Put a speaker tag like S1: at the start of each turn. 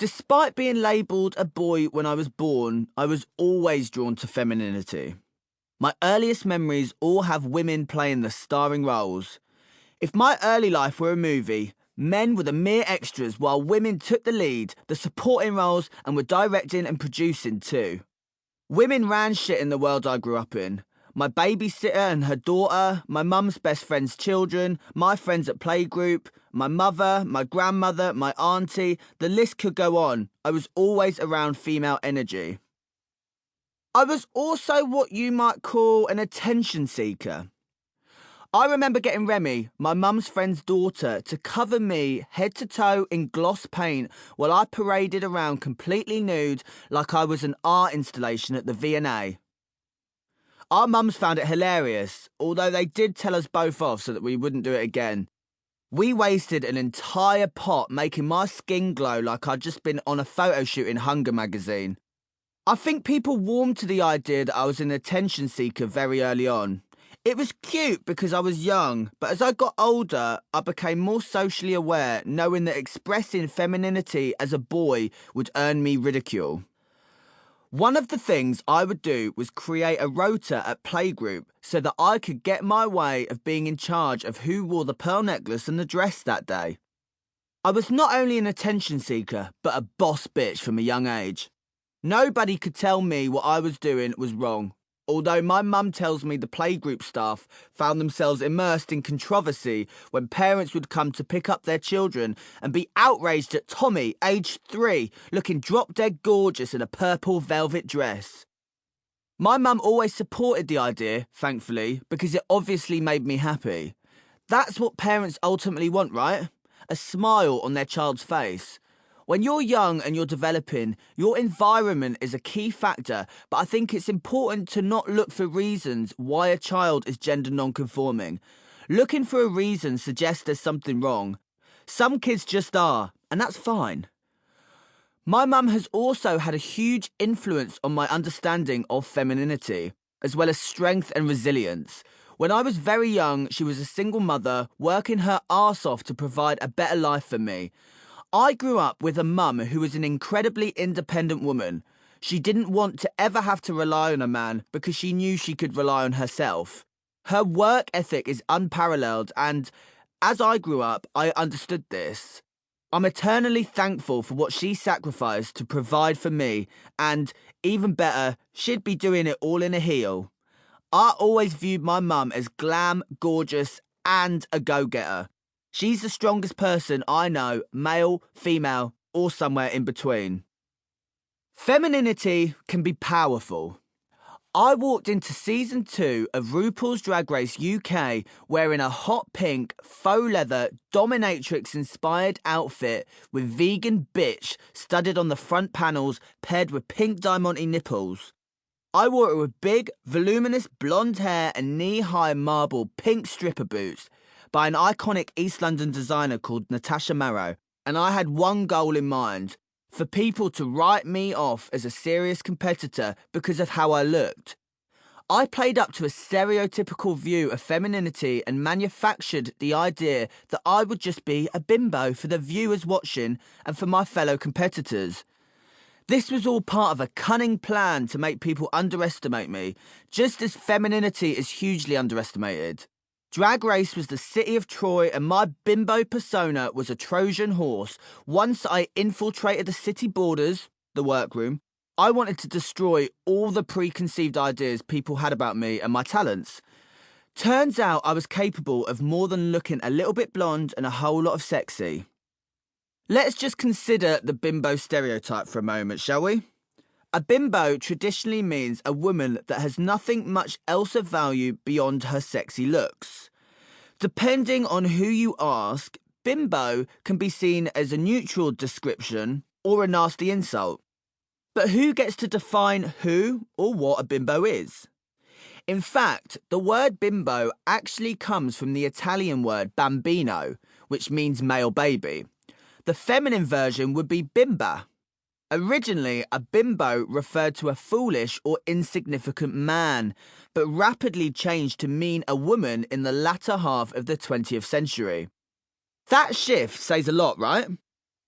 S1: Despite being labelled a boy when I was born, I was always drawn to femininity. My earliest memories all have women playing the starring roles. If my early life were a movie, men were the mere extras while women took the lead, the supporting roles, and were directing and producing too. Women ran shit in the world I grew up in. My babysitter and her daughter, my mum's best friend's children, my friends at playgroup, my mother, my grandmother, my auntie, the list could go on. I was always around female energy. I was also what you might call an attention seeker. I remember getting Remy, my mum's friend's daughter, to cover me head to toe in gloss paint while I paraded around completely nude like I was an art installation at the V&A. Our mums found it hilarious, although they did tell us both off so that we wouldn't do it again. We wasted an entire pot making my skin glow like I'd just been on a photo shoot in Hunger magazine. I think people warmed to the idea that I was an attention seeker very early on. It was cute because I was young, but as I got older, I became more socially aware, knowing that expressing femininity as a boy would earn me ridicule. One of the things I would do was create a rota at playgroup so that I could get my way of being in charge of who wore the pearl necklace and the dress that day. I was not only an attention seeker, but a boss bitch from a young age. Nobody could tell me what I was doing was wrong. Although my mum tells me the playgroup staff found themselves immersed in controversy when parents would come to pick up their children and be outraged at Tommy, aged 3, looking drop-dead gorgeous in a purple velvet dress. My mum always supported the idea, thankfully, because it obviously made me happy. That's what parents ultimately want, right? A smile on their child's face. When you're young and you're developing, your environment is a key factor, but I think it's important to not look for reasons why a child is gender non-conforming. Looking for a reason suggests there's something wrong. Some kids just are, and that's fine. My mum has also had a huge influence on my understanding of femininity, as well as strength and resilience. When I was very young, she was a single mother, working her arse off to provide a better life for me. I grew up with a mum who was an incredibly independent woman. She didn't want to ever have to rely on a man because she knew she could rely on herself. Her work ethic is unparalleled, and as I grew up, I understood this. I'm eternally thankful for what she sacrificed to provide for me, and even better, she'd be doing it all in a heel. I always viewed my mum as glam, gorgeous, and a go-getter. She's the strongest person I know, male, female, or somewhere in between. Femininity can be powerful. I walked into season 2 of RuPaul's Drag Race UK wearing a hot pink, faux leather, dominatrix-inspired outfit with vegan bitch studded on the front panels paired with pink diamante nipples. I wore it with big, voluminous blonde hair and knee-high marble pink stripper boots by an iconic East London designer called Natasha Marrow, and I had one goal in mind: for people to write me off as a serious competitor because of how I looked. I played up to a stereotypical view of femininity and manufactured the idea that I would just be a bimbo for the viewers watching and for my fellow competitors. This was all part of a cunning plan to make people underestimate me, just as femininity is hugely underestimated. Drag Race was the city of Troy, and my bimbo persona was a Trojan horse. Once I infiltrated the city borders, the workroom, I wanted to destroy all the preconceived ideas people had about me and my talents. Turns out I was capable of more than looking a little bit blonde and a whole lot of sexy. Let's just consider the bimbo stereotype for a moment, shall we? A bimbo traditionally means a woman that has nothing much else of value beyond her sexy looks. Depending on who you ask, bimbo can be seen as a neutral description or a nasty insult. But who gets to define who or what a bimbo is? In fact, the word bimbo actually comes from the Italian word bambino, which means male baby. The feminine version would be bimba. Originally, a bimbo referred to a foolish or insignificant man, but rapidly changed to mean a woman in the latter half of the 20th century. That shift says a lot, right?